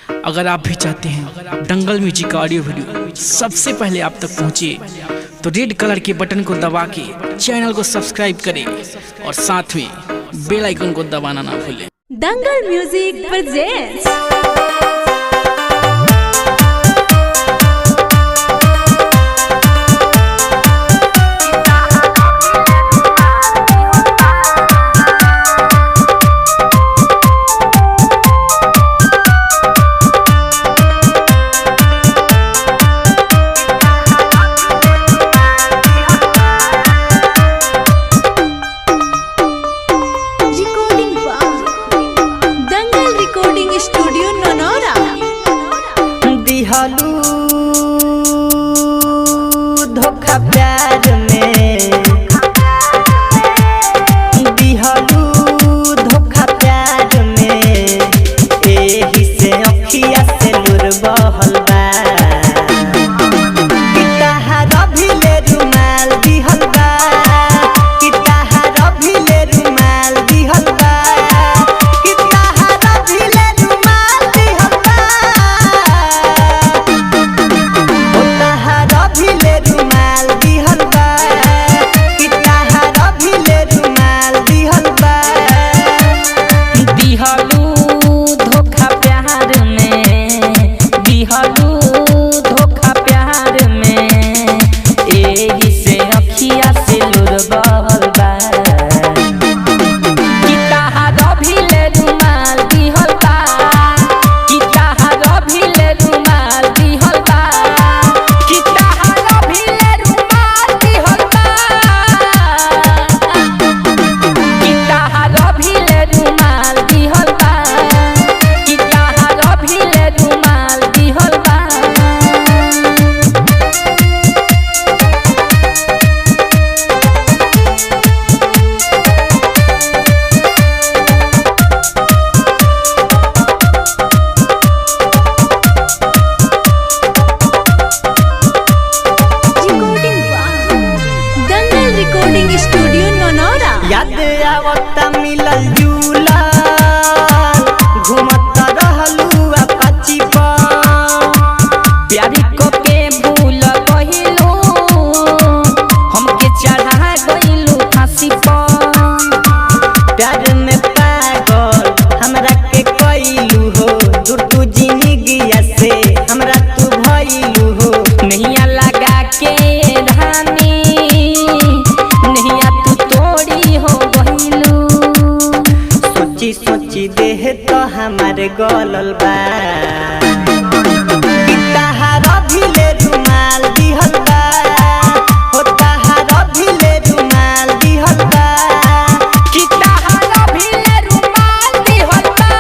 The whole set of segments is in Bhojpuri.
अगर आप भी चाहते हैं दंगल म्यूजिक का ऑडियो वीडियो सबसे पहले आप तक पहुंचे तो रेड कलर के बटन को दबा के चैनल को सब्सक्राइब करें और साथ में बेल आइकन को दबाना ना भूलें। दंगल म्यूजिक प्रेजेंट्स स्टूडियो ननौरा दिहलू धोखा प्यार में, दिहलू धोखा प्यार में, एही से अखिया से लुर बहल बा। किताहर भिले रुमाल दिहल बा, किताहर भिले रुमाल दिहल बा, स्टूडियो ननौरा याद आवता मिलल जुला घूमत रहलू अपाची पर, प्यारी को के भूल गइलू हमके चढ़ा गइलू फांसी पर। प्यार में पागल हमरा के कइलू हो, दूर तू जिंदगिया से हमरा तू भइलू हो। नैया लगा के धानी सोची देह तो हमारे गलल बा। किताहर भिले रुमाल दिहल बा, हो ताहर भिले रुमाल दिहल बा, किताहर भिले रुमाल दिहल बा,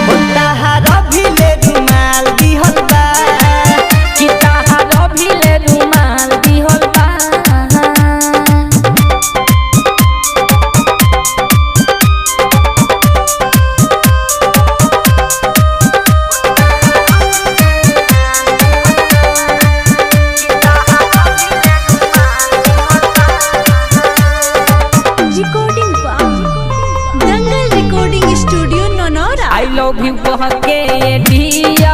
हो ताहर भिले रुमाल दिहल बा, किताहर भिले रुमाल दिहल बा। Dangal recording studio Nanaura I love you कह के दिया